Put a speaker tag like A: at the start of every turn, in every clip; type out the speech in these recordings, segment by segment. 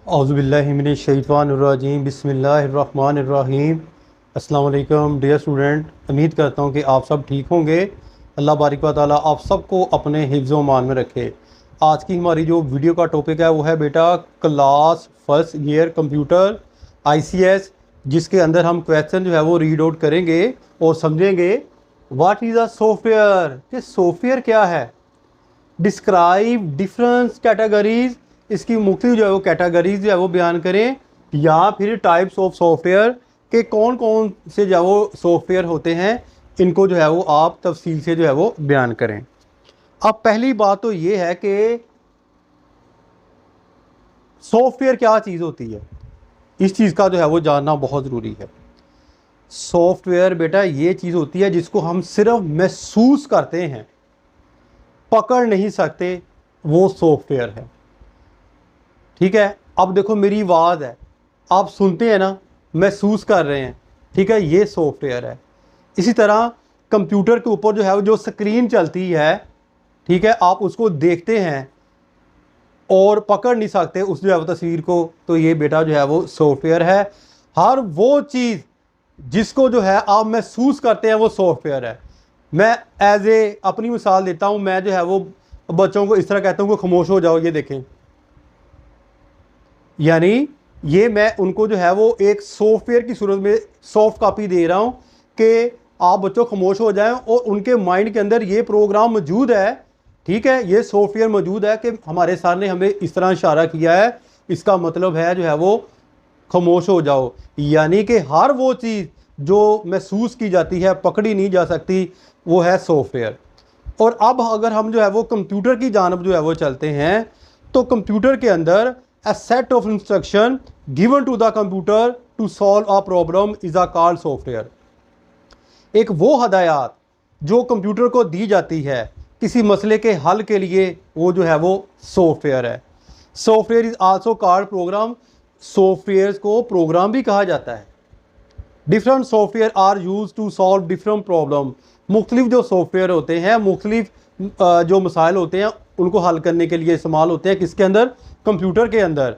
A: औज़ुबिल्लाहिमिनश्शैतानिर्रजीम बिस्मिल्लाहिर्रहमानिर्रहीम। अस्सलाम वालेकुम डियर स्टूडेंट, उम्मीद करता हूँ कि आप सब ठीक होंगे। अल्लाह बारिक व तआला आप सबको अपने हिफ्ज़ व मान में रखे। आज की हमारी जो वीडियो का टॉपिक है वो है बेटा class first year computer ICS, जिसके अंदर हम क्वेश्चन जो है वो रीड आउट करेंगे और समझेंगे व्हाट इज़ अ सॉफ्टवेयर, कि सॉफ्टवेयर क्या है। डिस्क्राइब डिफरेंस कैटेगरीज, इसकी मुख्तलिफ जो है वो कैटेगरीज जो है वो बयान करें, या फिर टाइप्स ऑफ सॉफ्टवेयर के कौन कौन से जो है वो सॉफ्टवेयर होते हैं, इनको जो है वो आप तफसील से जो है वो बयान करें। अब पहली बात तो ये है कि सॉफ्टवेयर क्या चीज़ होती है, इस चीज़ का जो है वो जानना बहुत ज़रूरी है। सॉफ्टवेयर बेटा ये चीज़ होती है जिसको हम सिर्फ महसूस करते हैं, पकड़ नहीं सकते, वो सॉफ्टवेयर है। ठीक है, अब देखो मेरी आवाज़ है, आप सुनते हैं ना, महसूस कर रहे हैं, ठीक है, ये सॉफ्टवेयर है। इसी तरह कंप्यूटर के ऊपर जो है वो जो स्क्रीन चलती है, ठीक है, आप उसको देखते हैं और पकड़ नहीं सकते उस जो है वो तस्वीर को, तो ये बेटा जो है वो सॉफ्टवेयर है। हर वो चीज़ जिसको जो है आप महसूस करते हैं वो सॉफ्टवेयर है। मैं एज ए अपनी मिसाल देता हूँ, मैं जो है वो बच्चों को इस तरह कहता हूँ कि खामोश हो जाओ, ये देखें, यानी ये मैं उनको जो है वो एक सॉफ्टवेयर की सूरत में सॉफ्ट कॉपी दे रहा हूँ कि आप बच्चों खामोश हो जाएं और उनके माइंड के अंदर ये प्रोग्राम मौजूद है, ठीक है, ये सॉफ्टवेयर मौजूद है कि हमारे सर ने हमें इस तरह इशारा किया है, इसका मतलब है जो है वो खामोश हो जाओ। यानी कि हर वो चीज़ जो महसूस की जाती है, पकड़ी नहीं जा सकती, वो है सॉफ्टवेयर। और अब अगर हम जो है वो कंप्यूटर की जानब जो है वो चलते हैं, तो कंप्यूटर के अंदर a set of instruction given to the computer to solve a problem is a called software। एक वो हदायत जो कंप्यूटर को दी जाती है किसी मसले के हल के लिए, वो जो है वो सॉफ्टवेयर है। Software is also called program, software को प्रोग्राम भी कहा जाता है। Different software are use to solve different problem, मुख्तलिफ जो सॉफ्टवेयर होते हैं, मुख्तलिफ जो मसाइल होते हैं उनको हल करने के लिए इस्तेमाल होते हैं। किसके अंदर? कंप्यूटर के अंदर।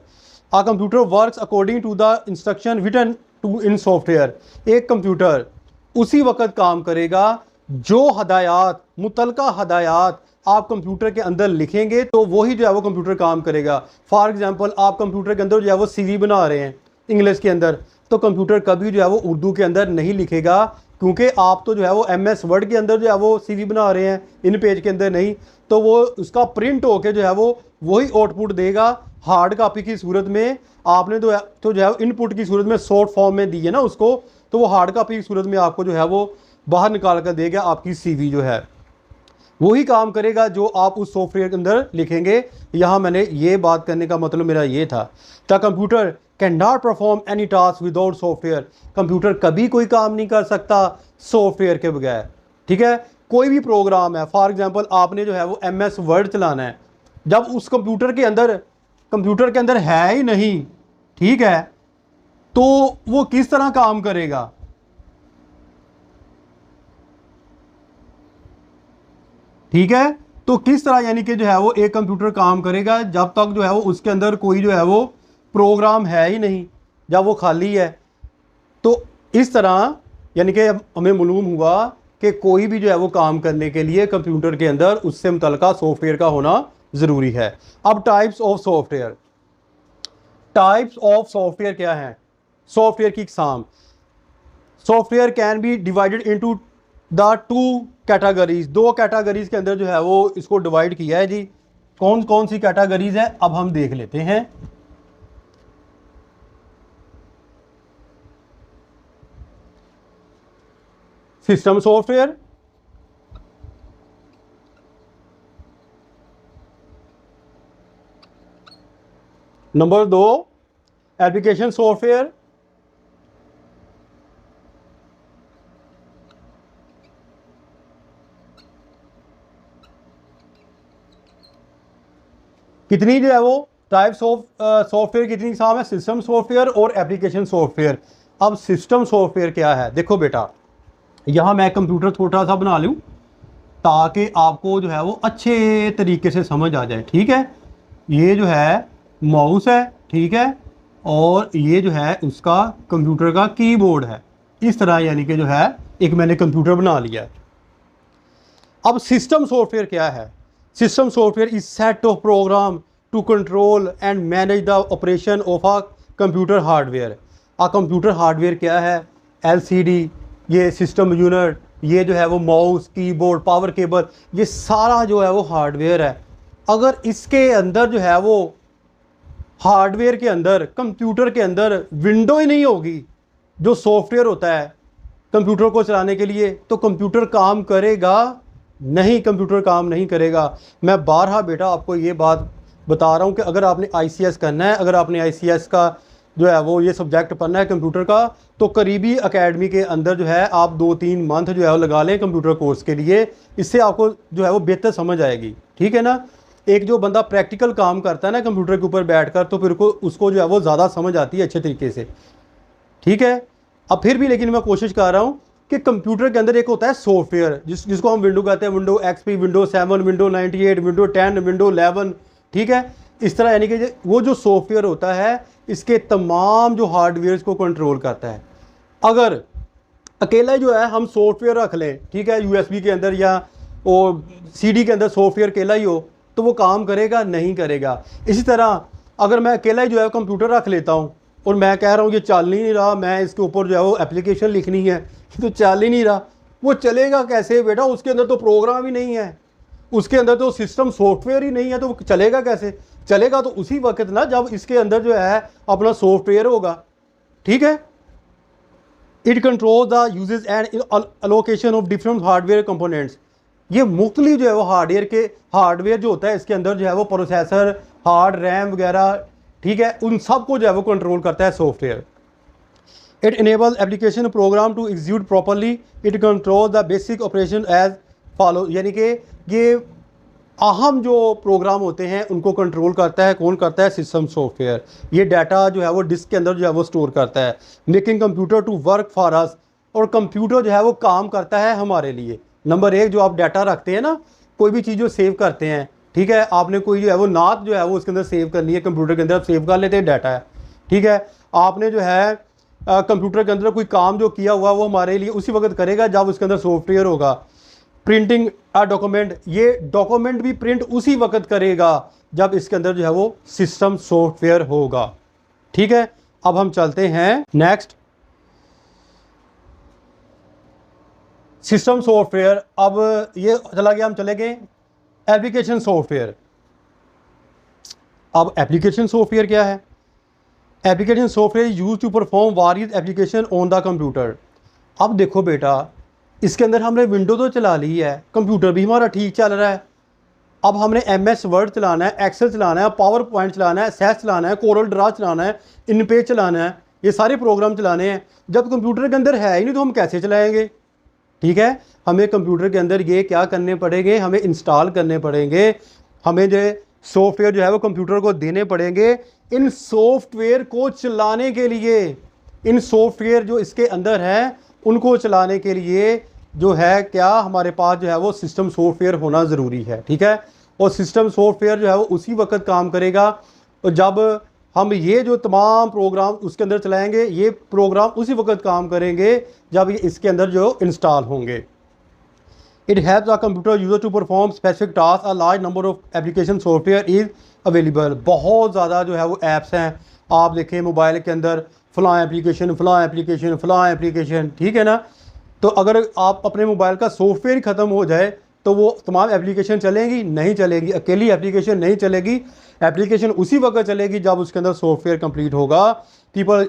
A: A computer works according to the instruction written टू इन सॉफ्टवेयर। एक कंप्यूटर उसी वक्त काम करेगा जो हदायत, मुतलका हदायत आप कंप्यूटर के अंदर लिखेंगे तो वही जो है वो कंप्यूटर काम करेगा। फॉर एग्जांपल आप कंप्यूटर के अंदर जो है वो CV बना रहे हैं इंग्लिश के अंदर, तो कंप्यूटर कभी जो है वो उर्दू के अंदर नहीं लिखेगा, क्योंकि आप तो जो है वो MS वर्ड के अंदर जो है वो CV बना रहे हैं, इन पेज के अंदर नहीं। तो वो उसका प्रिंट होके जो है वो वही आउटपुट देगा हार्ड कॉपी की सूरत में। आपने तो जो है इनपुट की सूरत में शॉर्ट फॉर्म में दी है ना उसको, तो वो हार्ड कॉपी की सूरत में आपको जो है वो बाहर निकाल कर देगा, आपकी CV जो है वही काम करेगा जो आप उस सॉफ्टवेयर के अंदर लिखेंगे। यहाँ मैंने ये बात करने का मतलब मेरा ये था, the computer can not perform any task without software. Computer कभी कोई काम नहीं कर सकता सॉफ्टवेयर के बगैर। ठीक है, कोई भी प्रोग्राम है, फॉर एग्जांपल आपने जो है वो MS वर्ड चलाना है, जब उस कंप्यूटर के अंदर है ही नहीं, ठीक है, तो वो किस तरह काम करेगा? ठीक है, तो किस तरह यानी कि जो है वो एक कंप्यूटर काम करेगा जब तक जो है वो उसके अंदर कोई जो है वो प्रोग्राम है ही नहीं, जब वो खाली है। तो इस तरह यानी कि हमें मालूम हुआ कि कोई भी जो है वो काम करने के लिए कंप्यूटर के अंदर उससे मुतल्लिका सॉफ्टवेयर का होना ज़रूरी है। अब types of software, types of software क्या है? सॉफ्टवेयर की इकसाम। Software can be divided into the two categories, दो कैटेगरीज के अंदर जो है वो इसको डिवाइड किया है जी। कौन कौन सी कैटेगरीज है अब हम देख लेते हैं। System software, number 2 application software, कितनी जो है वो टाइप्स ऑफ सॉफ्टवेयर कितनी इकसाम है? सिस्टम सॉफ्टवेयर और एप्लीकेशन सॉफ्टवेयर। अब सिस्टम सॉफ्टवेयर क्या है? देखो बेटा, यहाँ मैं कंप्यूटर छोटा सा बना लूँ ताकि आपको जो है वो अच्छे तरीके से समझ आ जाए। ठीक है, ये जो है माउस है, ठीक है, और ये जो है उसका कंप्यूटर का कीबोर्ड है। इस तरह यानी कि जो है एक मैंने कंप्यूटर बना लिया है। अब सिस्टम सॉफ्टवेयर क्या है? System software is set of program to control and manage the operation of a computer hardware. Computer hardware क्या है? एलसीडी, ये सिस्टम यूनिट, ये जो है वो माउस, कीबोर्ड, पावर केबल, ये सारा जो है वो हार्डवेयर है। अगर इसके अंदर जो है वो हार्डवेयर के अंदर, कंप्यूटर के अंदर विंडो ही नहीं होगी जो सॉफ्टवेयर होता है कंप्यूटर को चलाने के लिए, तो कंप्यूटर काम करेगा नहीं, कंप्यूटर काम नहीं करेगा। मैं बारहा बेटा आपको ये बात बता रहा हूँ कि अगर आपने आईसीएस करना है, अगर आपने आईसीएस का जो है वो ये सब्जेक्ट पढ़ना है कंप्यूटर का, तो करीबी एकेडमी के अंदर जो है आप 2-3 मंथ जो है वो लगा लें कंप्यूटर कोर्स के लिए। इससे आपको जो है वो बेहतर समझ आएगी, ठीक है ना। एक जो बंदा प्रैक्टिकल काम करता है ना कंप्यूटर के ऊपर बैठकर, तो फिर को उसको जो है वो ज़्यादा समझ आती है अच्छे तरीके से, ठीक है। अब फिर भी लेकिन मैं कोशिश कर रहा हूँ कि कंप्यूटर के अंदर एक होता है सॉफ्टवेयर, जिसको हम विंडो कहते हैं, window XP, window 7, window 98, window 10, window 11, ठीक है। इस तरह यानी कि वो जो सॉफ्टवेयर होता है इसके तमाम जो हार्डवेयर को कंट्रोल करता है। अगर अकेला जो है हम सॉफ्टवेयर रख लें, ठीक है, यूएसबी के अंदर या वो सीडी के अंदर सॉफ्टवेयर अकेला ही हो, तो वो काम करेगा नहीं करेगा। इसी तरह अगर मैं अकेला ही जो है कंप्यूटर रख लेता हूँ और मैं कह रहा हूँ ये चल नहीं रहा, मैं इसके ऊपर जो है वो एप्लीकेशन लिखनी है, तो चल ही नहीं रहा, वो चलेगा कैसे बेटा? उसके अंदर तो प्रोग्राम ही नहीं है, उसके अंदर तो सिस्टम सॉफ्टवेयर ही नहीं है, तो वो चलेगा कैसे? चलेगा तो उसी वक्त ना जब इसके अंदर जो है अपना सॉफ्टवेयर होगा, ठीक है। It control the usages and allocation of different hardware components. ये मुख्तलिफ जो है वो हार्डवेयर जो होता है इसके अंदर जो है वो प्रोसेसर, हार्ड, रैम वगैरह, ठीक है, उन सब को जो है वो कंट्रोल करता है software. It enable application program to execute properly. It control the basic operation as follow, यानी कि ये अहम जो प्रोग्राम होते हैं उनको कंट्रोल करता है। कौन करता है? System software. ये डाटा जो है वो डिस्क के अंदर जो है वो स्टोर करता है, making computer to work for us. और कंप्यूटर जो है वो काम करता है हमारे लिए। नंबर एक, जो आप डाटा रखते हैं ना, कोई भी चीज़ जो सेव करते हैं, ठीक है, आपने कोई जो है वो नात जो है वो उसके अंदर सेव करनी है, कंप्यूटर के अंदर आप सेव कर लेते हैं, डाटा है, ठीक है। आपने जो है कंप्यूटर के अंदर कोई काम जो किया हुआ वो हमारे लिए उसी वक्त करेगा जब उसके अंदर सॉफ्टवेयर होगा। प्रिंटिंग अ डॉक्यूमेंट, ये डॉक्यूमेंट भी प्रिंट उसी वक्त करेगा जब इसके अंदर जो है वो सिस्टम सॉफ्टवेयर होगा, ठीक है। अब हम चलते हैं नेक्स्ट, सिस्टम सॉफ्टवेयर। अब ये चला गया, हम चले गए एप्लीकेशन सॉफ्टवेयर। अब एप्लीकेशन सॉफ्टवेयर क्या है? Application software use to perform various application on the computer. अब देखो बेटा, इसके अंदर हमने विंडो तो चला ली है, कंप्यूटर भी हमारा ठीक चल रहा है। अब हमने MS वर्ड चलाना है, एक्सेल चलाना है, पावर पॉइंट चलाना है, सेस चलाना है, कोरल ड्रा चलाना है, इनपेज चलाना है, ये सारे प्रोग्राम चलाने हैं। जब कंप्यूटर के अंदर है ही नहीं तो हम कैसे चलाएंगे? ठीक है, हमें कंप्यूटर के अंदर ये क्या करने पड़ेंगे? हमें इंस्टॉल करने पड़ेंगे, हमें जो सॉफ्टवेयर जो है वो कंप्यूटर को देने पड़ेंगे। इन सॉफ्टवेयर को चलाने के लिए, इन सॉफ्टवेयर जो इसके अंदर है उनको चलाने के लिए जो है क्या हमारे पास जो है वो सिस्टम सॉफ्टवेयर होना ज़रूरी है, ठीक है। और सिस्टम सॉफ्टवेयर जो है वो उसी वक्त काम करेगा और जब हम ये जो तमाम प्रोग्राम उसके अंदर चलाएंगे, ये प्रोग्राम उसी वक्त काम करेंगे जब ये इसके अंदर जो इंस्टॉल होंगे। It helps the computer user to perform specific task. A large number of application software is available. बहुत ज़्यादा जो है वो ऐप्स हैं, आप देखें मोबाइल के अंदर फ़लाँ एप्लीकेशन, फ़लाँ एप्लीकेशन, फ़लाँ एप्लीकेशन, ठीक है ना। तो अगर आप अपने मोबाइल का सॉफ्टवेयर ही ख़त्म हो जाए तो वो तमाम एप्लीकेशन चलेंगी? नहीं चलेगी, अकेली एप्लीकेशन नहीं चलेगी। एप्लीकेशन उसी वक्त चलेगी जब उसके अंदर सॉफ्टवेयर कंप्लीट होगा। People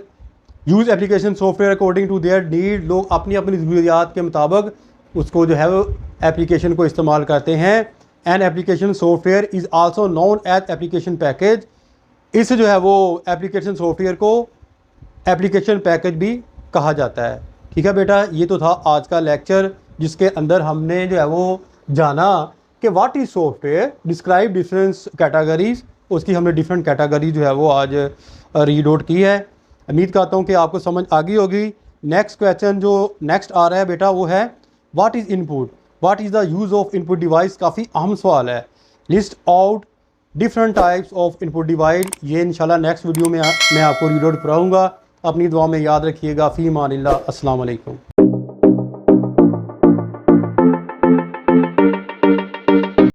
A: use application software according to their need. लोग अपनी अपनी ज़रूरियात के मुताबिक उसको जो है वो एप्लीकेशन को इस्तेमाल करते हैं। An application software is also known as application package. इस जो है वो एप्लीकेशन सॉफ्टवेयर को एप्लीकेशन पैकेज भी कहा जाता है, ठीक है बेटा। ये तो था आज का लेक्चर जिसके अंदर हमने जो है वो जाना कि what is software, describe different categories. उसकी हमने डिफरेंट कैटेगरी जो है वो आज रीड आउट की है। उम्मीद करता हूँ कि आपको समझ आ गई होगी। नेक्स्ट क्वेश्चन जो नेक्स्ट आ रहा है बेटा वो है what is input, what is the use of input device. काफ़ी अहम सवाल है। List out different types of input device, ये इंशाल्लाह नेक्स्ट वीडियो में मैं आपको रीड आउट कराऊंगा। अपनी दुआ में याद रखिएगा। फ़ी अमानिल्लाह। अस्सलाम वालेकुम।